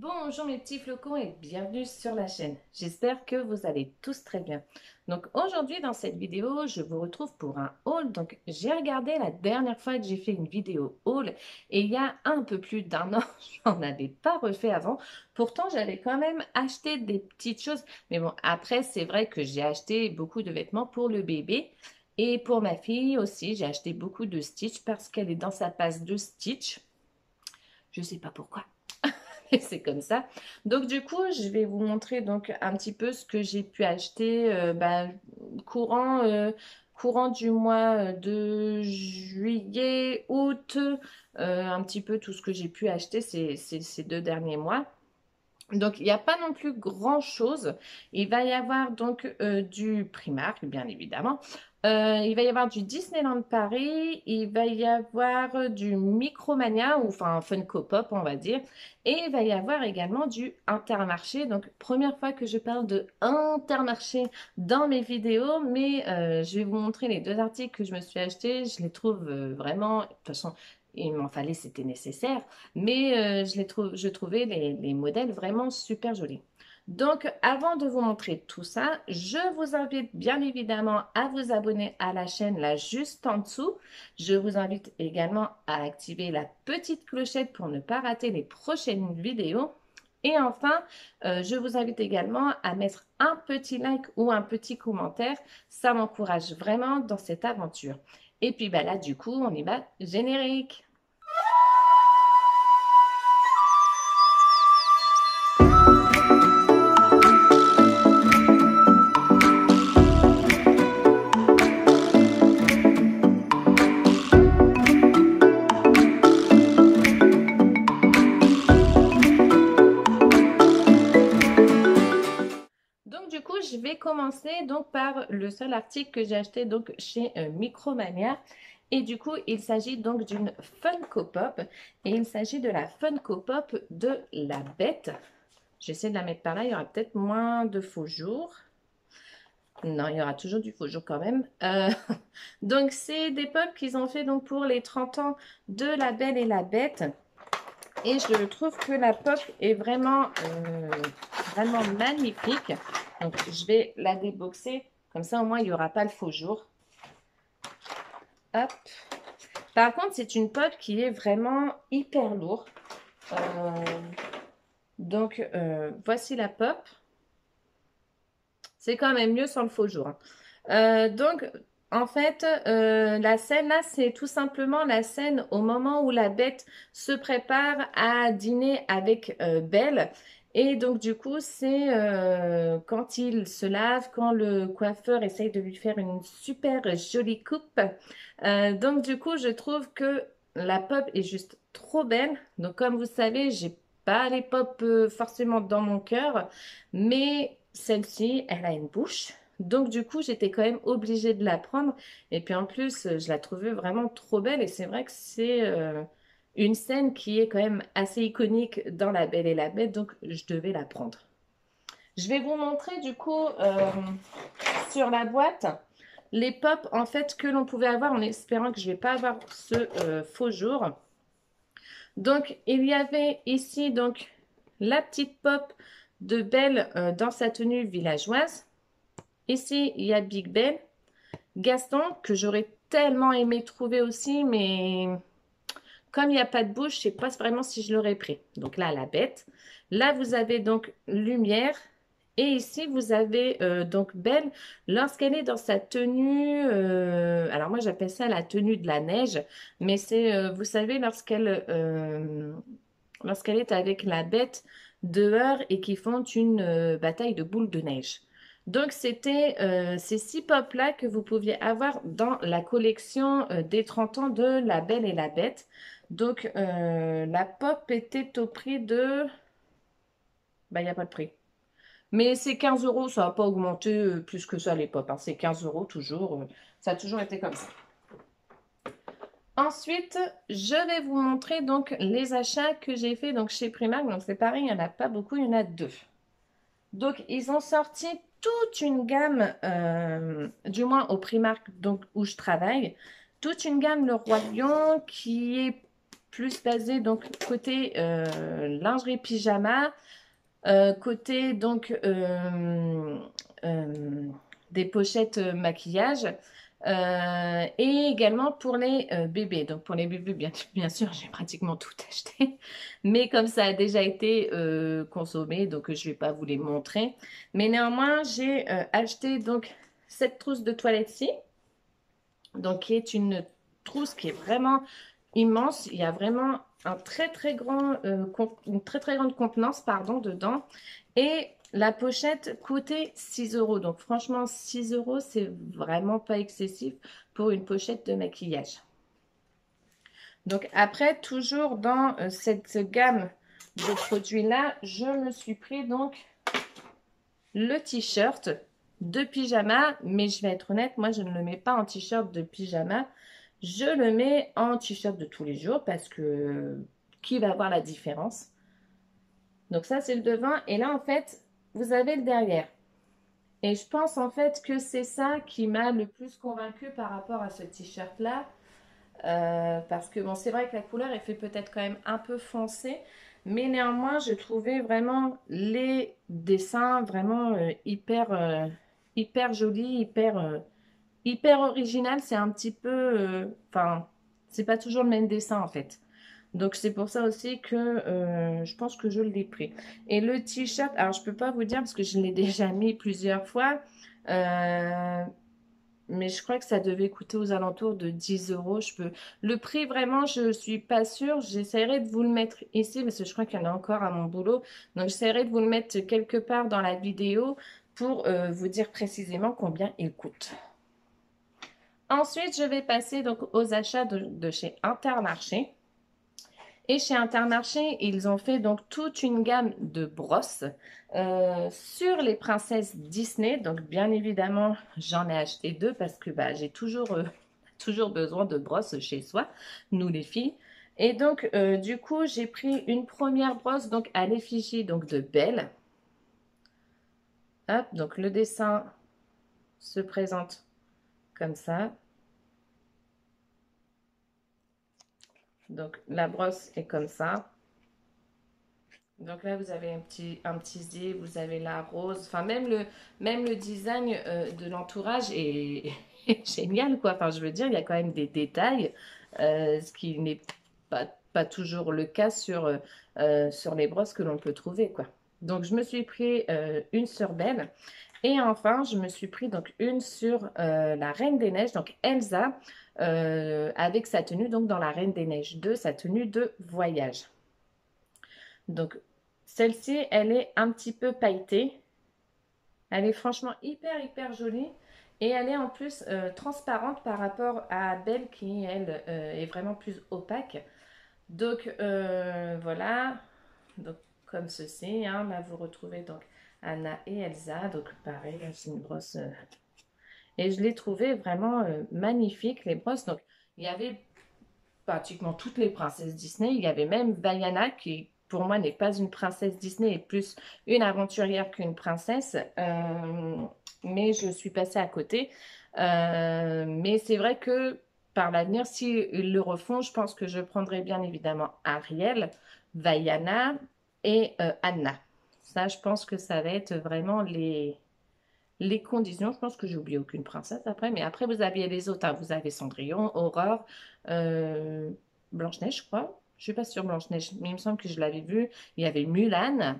Bonjour mes petits flocons et bienvenue sur la chaîne. J'espère que vous allez tous très bien. Donc aujourd'hui dans cette vidéo, je vous retrouve pour un haul. Donc j'ai regardé la dernière fois que j'ai fait une vidéo haul et il y a un peu plus d'un an, j'en avais pas refait avant. Pourtant j'avais quand même acheté des petites choses. Mais bon, après c'est vrai que j'ai acheté beaucoup de vêtements pour le bébé. Et pour ma fille aussi, j'ai acheté beaucoup de Stitch parce qu'elle est dans sa passe de Stitch. Je sais pas pourquoi. Et c'est comme ça. Donc du coup, je vais vous montrer donc un petit peu ce que j'ai pu acheter courant, courant du mois de juillet, août, un petit peu tout ce que j'ai pu acheter ces 2 derniers mois. Donc, il n'y a pas non plus grand-chose. Il va y avoir donc du Primark, bien évidemment. Il va y avoir du Disneyland Paris. Il va y avoir du Micromania, ou enfin Funko Pop, on va dire. Et il va y avoir également du Intermarché. Donc, première fois que je parle de Intermarché dans mes vidéos, mais je vais vous montrer les deux articles que je me suis achetés. Je les trouve vraiment, de toute façon, il m'en fallait, c'était nécessaire. Mais je trouvais les modèles vraiment super jolis. Donc, avant de vous montrer tout ça, je vous invite bien évidemment à vous abonner à la chaîne là juste en dessous. Je vous invite également à activer la petite clochette pour ne pas rater les prochaines vidéos. Et enfin, je vous invite également à mettre un petit like ou un petit commentaire. Ça m'encourage vraiment dans cette aventure. Et puis bah là, du coup, on y va, générique. Donc du coup, je vais commencer donc par le seul article que j'ai acheté donc chez Micromania. Et du coup, il s'agit donc d'une Funko Pop. Et il s'agit de la Funko Pop de la Bête. J'essaie de la mettre par là, il y aura peut-être moins de faux jours. Non, il y aura toujours du faux jour quand même. Donc c'est des pop qu'ils ont fait donc pour les 30 ans de La Belle et la Bête. Et je trouve que la pop est vraiment magnifique. Donc, je vais la déboxer. Comme ça, au moins, il n'y aura pas le faux jour. Hop. Par contre, c'est une pop qui est vraiment hyper lourde. Voici la pop. C'est quand même mieux sans le faux jour. Donc, en fait, la scène là, c'est tout simplement la scène au moment où la bête se prépare à dîner avec Belle. Et donc, du coup, c'est quand il se lave, quand le coiffeur essaye de lui faire une super jolie coupe. Donc, du coup, je trouve que la pop est juste trop belle. Donc, comme vous savez, j'ai pas les pop forcément dans mon cœur, mais celle-ci, elle a une bouche. Donc du coup, j'étais quand même obligée de la prendre. Et puis en plus, je la trouvais vraiment trop belle. Et c'est vrai que c'est une scène qui est quand même assez iconique dans La Belle et la Bête. Donc je devais la prendre. Je vais vous montrer du coup sur la boîte les pops en fait que l'on pouvait avoir en espérant que je ne vais pas avoir ce faux jour. Donc il y avait ici donc la petite pop de Belle dans sa tenue villageoise. Ici, il y a Big Ben. Gaston, que j'aurais tellement aimé trouver aussi, mais comme il n'y a pas de bouche, je ne sais pas vraiment si je l'aurais pris. Donc là, la bête. Là, vous avez donc Lumière. Et ici, vous avez donc Belle, lorsqu'elle est dans sa tenue, alors moi j'appelle ça la tenue de la neige, mais c'est, vous savez, lorsqu'elle est avec la bête dehors et qu'ils font une bataille de boules de neige. Donc, c'était ces 6 pop-là que vous pouviez avoir dans la collection des 30 ans de La Belle et la Bête. Donc, la pop était au prix de... Bah, il n'y a pas de prix. Mais c'est 15 euros, ça n'a pas augmenté plus que ça les pop, hein. C'est 15 euros toujours. Ça a toujours été comme ça. Ensuite, je vais vous montrer donc les achats que j'ai fait donc chez Primark. Donc, c'est pareil, il n'y en a pas beaucoup, il y en a 2. Donc, ils ont sorti toute une gamme, du moins au Primark donc, où je travaille, toute une gamme Le Roi Lion qui est plus basé donc côté lingerie pyjama, côté donc des pochettes maquillage. Et également pour les bébés. Donc pour les bébés, bien sûr, j'ai pratiquement tout acheté. Mais comme ça a déjà été consommé, donc je ne vais pas vous les montrer. Mais néanmoins, j'ai acheté donc cette trousse de toilette-ci. Donc qui est une trousse qui est vraiment immense. Il y a vraiment un très grand, une très grande contenance pardon, dedans. Et la pochette coûtait 6 euros. Donc franchement, 6 euros, c'est vraiment pas excessif pour une pochette de maquillage. Donc après, toujours dans cette gamme de produits-là, je me suis pris donc le t-shirt de pyjama. Mais je vais être honnête, moi je ne le mets pas en t-shirt de pyjama. Je le mets en t-shirt de tous les jours parce que qui va voir la différence? Donc ça, c'est le devant. Et là, en fait, vous avez le derrière. Et je pense en fait que c'est ça qui m'a le plus convaincue par rapport à ce t-shirt-là. Parce que bon, c'est vrai que la couleur, elle fait peut-être quand même un peu foncé. Mais néanmoins, je trouvais vraiment les dessins vraiment hyper jolis, hyper original. C'est un petit peu... Enfin, c'est pas toujours le même dessin en fait. Donc c'est pour ça aussi que je pense que je l'ai pris. Et le t-shirt, alors je peux pas vous dire parce que je l'ai déjà mis plusieurs fois. Mais je crois que ça devait coûter aux alentours de 10 euros. Le prix, vraiment, je suis pas sûre. J'essaierai de vous le mettre ici parce que je crois qu'il y en a encore à mon boulot. Donc, j'essaierai de vous le mettre quelque part dans la vidéo pour vous dire précisément combien il coûte. Ensuite, je vais passer donc aux achats de chez Intermarché. Et chez Intermarché, ils ont fait donc toute une gamme de brosses sur les princesses Disney. Donc bien évidemment, j'en ai acheté deux parce que bah, j'ai toujours besoin de brosses chez soi, nous les filles. Et donc du coup, j'ai pris une première brosse donc à l'effigie donc de Belle. Hop, donc le dessin se présente comme ça. Donc la brosse est comme ça. Donc là, vous avez un petit zip, vous avez la rose. Enfin, même le design de l'entourage est, est génial, quoi. Enfin, je veux dire, il y a quand même des détails, ce qui n'est pas toujours le cas sur les brosses que l'on peut trouver, quoi. Donc, je me suis pris une sur Belle. Et enfin, je me suis pris donc une sur la Reine des Neiges, donc Elsa, avec sa tenue, donc dans la Reine des Neiges 2, sa tenue de voyage. Donc, celle-ci, elle est un petit peu pailletée. Elle est franchement hyper jolie. Et elle est en plus transparente par rapport à Belle qui, elle, est vraiment plus opaque. Donc, voilà. Donc, comme ceci. Hein. Là, vous retrouvez donc Anna et Elsa. Donc, pareil, c'est une brosse. Et je l'ai trouvée vraiment magnifique, les brosses. Donc, il y avait pratiquement toutes les princesses Disney. Il y avait même Vaiana qui, pour moi, n'est pas une princesse Disney et plus une aventurière qu'une princesse. Mais je suis passée à côté. Mais c'est vrai que par l'avenir, s'ils le refont, je pense que je prendrai bien évidemment Ariel, Vaiana et Anna. Ça, je pense que ça va être vraiment les conditions. Je pense que j'ai oublié aucune princesse après, mais après vous aviez les autres. Hein. Vous avez Cendrillon, Aurore, Blanche-Neige, je crois. Je suis pas sûre Blanche-Neige, mais il me semble que je l'avais vue. Il y avait Mulan.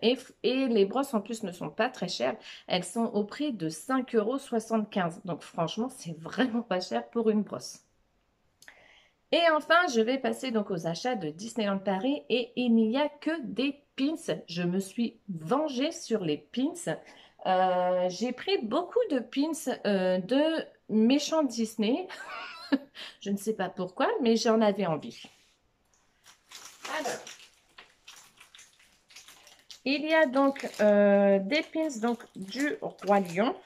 Et les brosses en plus ne sont pas très chères. Elles sont au prix de 5,75 €. Donc franchement, c'est vraiment pas cher pour une brosse. Et enfin, je vais passer donc aux achats de Disneyland Paris et il n'y a que des pins. Je me suis vengée sur les pins. J'ai pris beaucoup de pins de méchants Disney. Je ne sais pas pourquoi, mais j'en avais envie. Alors, il y a donc des pins donc, du Roi Lion.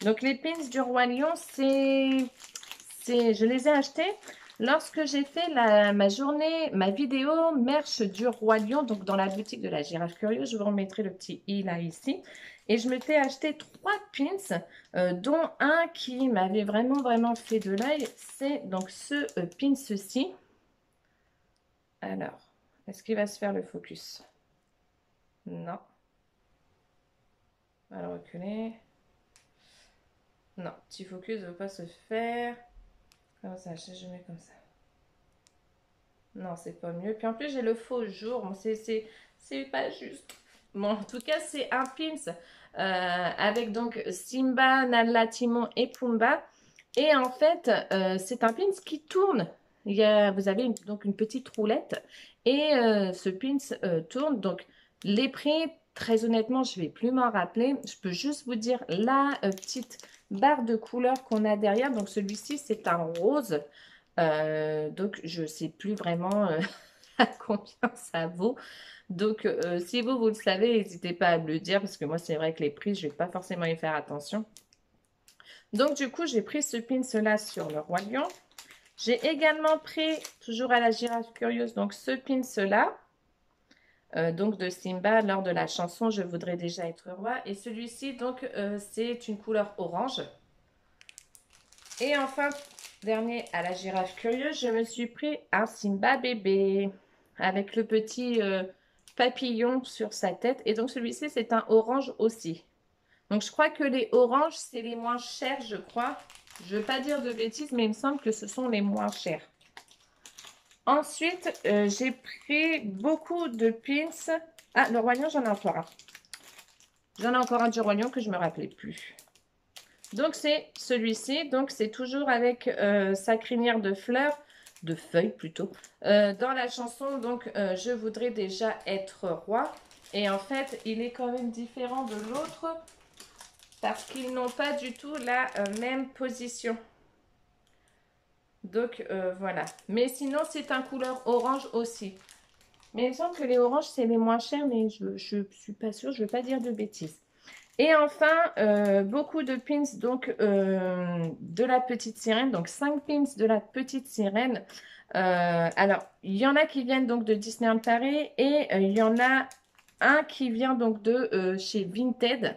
Donc les pins du Roi Lion, je les ai achetés lorsque j'ai fait ma vidéo merch du Roi Lion, donc dans la boutique de la Girafe Curieuse. Je vous remettrai le petit i là ici. Et je m'étais acheté 3 pins, dont un qui m'avait vraiment fait de l'œil. C'est donc ce pin-ci. Alors, est-ce qu'il va se faire le focus? Non. On va le reculer. Non, petit focus ne veut pas se faire. Comme ça, je mets comme ça. Non, c'est pas mieux. Puis en plus, j'ai le faux jour. Bon, c'est pas juste. Bon, en tout cas, c'est un pins avec donc Simba, Nala, Timon et Pumba. Et en fait, c'est un pins qui tourne. Vous avez donc une petite roulette et ce pins tourne. Donc, les prix, très honnêtement, je ne vais plus m'en rappeler. Je peux juste vous dire la petite barre de couleur qu'on a derrière. Donc, celui-ci, c'est un rose. Donc, je ne sais plus vraiment à combien ça vaut. Donc, si vous le savez, n'hésitez pas à me le dire parce que moi, c'est vrai que les prix, je ne vais pas forcément y faire attention. Donc, du coup, j'ai pris ce pins-là sur le Roi Lion. J'ai également pris, toujours à la girafe curieuse, donc ce pins-là, donc de Simba, lors de la chanson « Je voudrais déjà être roi ». Et celui-ci, donc, c'est une couleur orange. Et enfin, dernier à la girafe curieuse, je me suis pris un Simba bébé avec le petit papillon sur sa tête. Et donc celui-ci, c'est un orange aussi. Donc je crois que les oranges, c'est les moins chers, je crois. Je ne veux pas dire de bêtises, mais il me semble que ce sont les moins chers. Ensuite, j'ai pris beaucoup de pins. Ah, le Roi Lion, j'en ai encore un. J'en ai encore un du Roi Lion que je ne me rappelais plus. Donc, c'est celui-ci. Donc, c'est toujours avec sa crinière de fleurs, de feuilles plutôt, dans la chanson. Donc, je voudrais déjà être roi. Et en fait, il est quand même différent de l'autre parce qu'ils n'ont pas du tout la même position. Donc, voilà. Mais sinon, c'est un couleur orange aussi. Mais il me semble que les oranges, c'est les moins chers, mais je ne suis pas sûre, je ne veux pas dire de bêtises. Et enfin, beaucoup de pins donc, de la petite sirène, donc 5 pins de la petite sirène. Alors, il y en a qui viennent donc de Disneyland Paris et il y en a un qui vient donc de chez Vinted.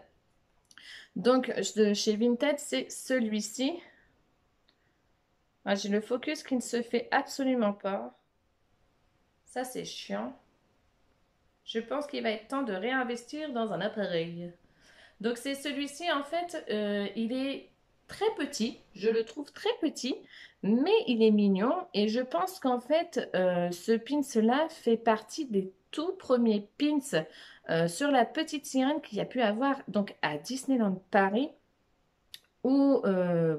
Donc, de chez Vinted, c'est celui-ci. Ah, j'ai le focus qui ne se fait absolument pas. Ça, c'est chiant. Je pense qu'il va être temps de réinvestir dans un appareil. Donc c'est celui-ci, en fait, il est très petit, je le trouve très petit, mais il est mignon. Et je pense qu'en fait, ce pins-là fait partie des tout premiers pins sur la petite sirène qu'il y a pu avoir donc à Disneyland Paris. Ou,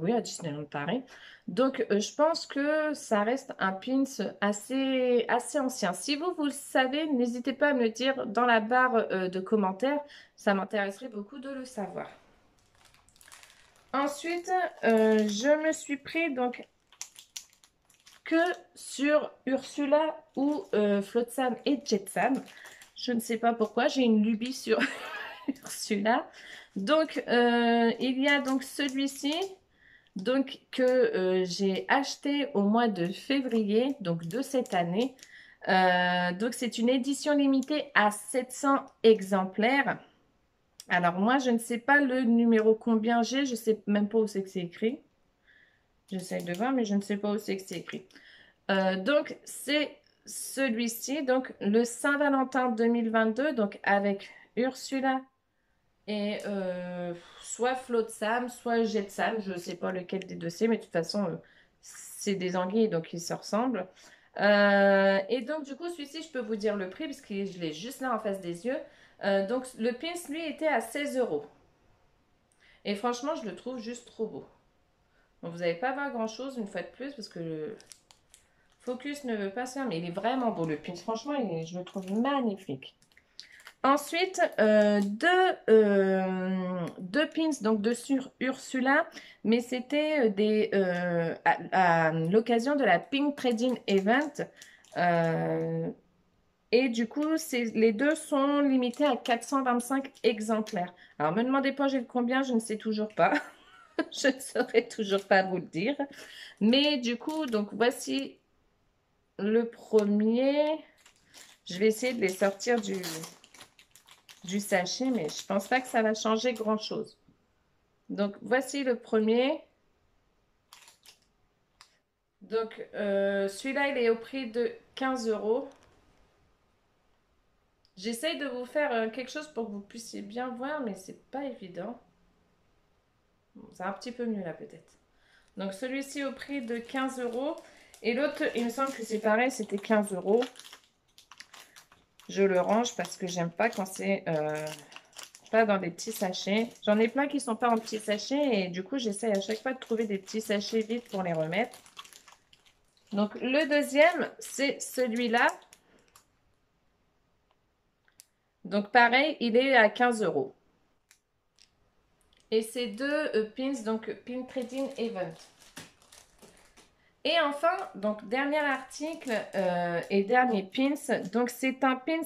oui, à Disneyland Paris. Donc, je pense que ça reste un pins assez ancien. Si vous le savez, n'hésitez pas à me le dire dans la barre de commentaires. Ça m'intéresserait beaucoup de le savoir. Ensuite, je me suis pris donc que sur Ursula ou Flotsam et Jetsam. Je ne sais pas pourquoi, j'ai une lubie sur Ursula. Donc, il y a donc celui-ci. Donc que j'ai acheté au mois de février, donc de cette année. Donc c'est une édition limitée à 700 exemplaires. Alors moi, je ne sais pas le numéro combien j'ai, je ne sais même pas où c'est que c'est écrit. J'essaie de voir, mais je ne sais pas où c'est que c'est écrit. Donc c'est celui-ci, donc le Saint-Valentin 2022, donc avec Ursula et soit Flotsam, soit Jetsam, je ne sais pas lequel des deux c'est, mais de toute façon, c'est des anguilles, donc ils se ressemblent. Et donc, du coup, celui-ci, je peux vous dire le prix, puisque je l'ai juste là en face des yeux. Donc, le pins, lui, était à 16 €. Et franchement, je le trouve juste trop beau. Donc, vous n'allez pas voir grand-chose, une fois de plus, parce que le focus ne veut pas se faire, mais il est vraiment beau, le pins. Franchement, je le trouve magnifique. Ensuite, deux pins donc de sur Ursula, mais c'était à l'occasion de la Pink Trading Event. Et du coup, les deux sont limités à 425 exemplaires. Alors, me demandez pas j'ai combien, je ne sais toujours pas. Je ne saurais toujours pas vous le dire. Mais du coup, donc voici le premier. Je vais essayer de les sortir du sachet, mais je pense pas que ça va changer grand-chose. Donc, voici le premier. Donc, celui-là, il est au prix de 15 €. J'essaye de vous faire quelque chose pour que vous puissiez bien voir, mais c'est pas évident. Bon, c'est un petit peu mieux là, peut-être. Donc, celui-ci au prix de 15 €. Et l'autre, il me semble que c'est pareil, c'était 15 €. Je le range parce que j'aime pas quand c'est pas dans des petits sachets. J'en ai plein qui sont pas en petits sachets et du coup, j'essaie à chaque fois de trouver des petits sachets vides pour les remettre. Donc, le deuxième, c'est celui-là. Donc, pareil, il est à 15 €. Et c'est deux pins, donc Pin Trading Event. Et enfin, donc, dernier article et dernier pins. Donc, c'est un pins,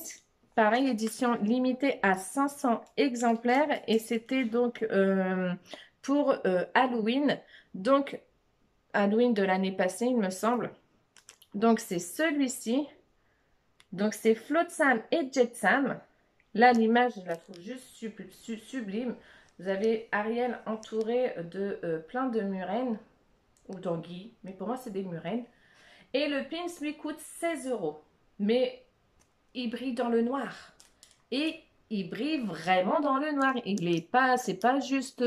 pareil, édition limitée à 500 exemplaires. Et c'était donc pour Halloween. Donc, Halloween de l'année passée, il me semble. Donc, c'est celui-ci. Donc, c'est Flotsam et Jetsam. Là, l'image, je la trouve juste sublime. Vous avez Ariel entouré de plein de murènes ou d'anguilles, mais pour moi, c'est des murènes. Et le pins lui coûte 16 €. Mais il brille dans le noir. Et il brille vraiment dans le noir. C'est pas juste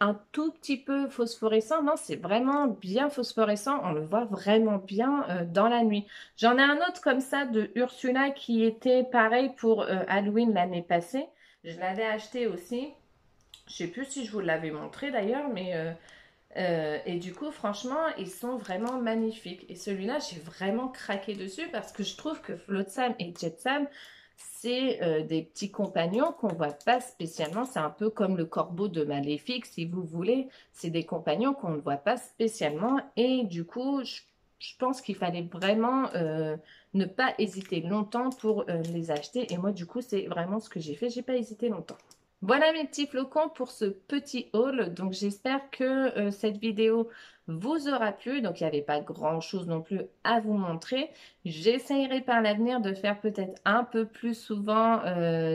un tout petit peu phosphorescent. Non, c'est vraiment bien phosphorescent. On le voit vraiment bien dans la nuit. J'en ai un autre comme ça de Ursula qui était pareil pour Halloween l'année passée. Je l'avais acheté aussi. Je sais plus si je vous l'avais montré d'ailleurs, mais et du coup, franchement, ils sont vraiment magnifiques. Et celui-là, j'ai vraiment craqué dessus parce que je trouve que Flotsam et Jetsam, c'est des petits compagnons qu'on voit pas spécialement. C'est un peu comme le corbeau de Maléfique, si vous voulez. C'est des compagnons qu'on ne voit pas spécialement. Et du coup, je pense qu'il fallait vraiment ne pas hésiter longtemps pour les acheter. Et moi, du coup, c'est vraiment ce que j'ai fait. J'ai pas hésité longtemps. Voilà mes petits flocons pour ce petit haul. Donc j'espère que cette vidéo vous aura plu. Donc il n'y avait pas grand chose non plus à vous montrer. J'essayerai par l'avenir de faire peut-être un peu plus souvent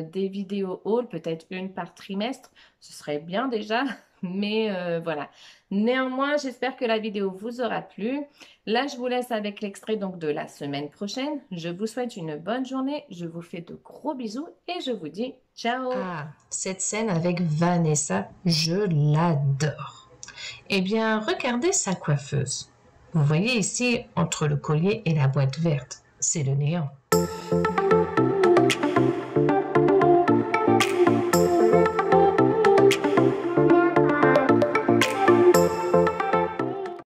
des vidéos haul, peut-être une par trimestre. Ce serait bien déjà. Mais voilà. Néanmoins, j'espère que la vidéo vous aura plu. Là, je vous laisse avec l'extrait donc de la semaine prochaine. Je vous souhaite une bonne journée. Je vous fais de gros bisous et je vous dis ciao. Ah, cette scène avec Vanessa, je l'adore. Eh bien, regardez sa coiffeuse. Vous voyez ici, entre le collier et la boîte verte, c'est le néant.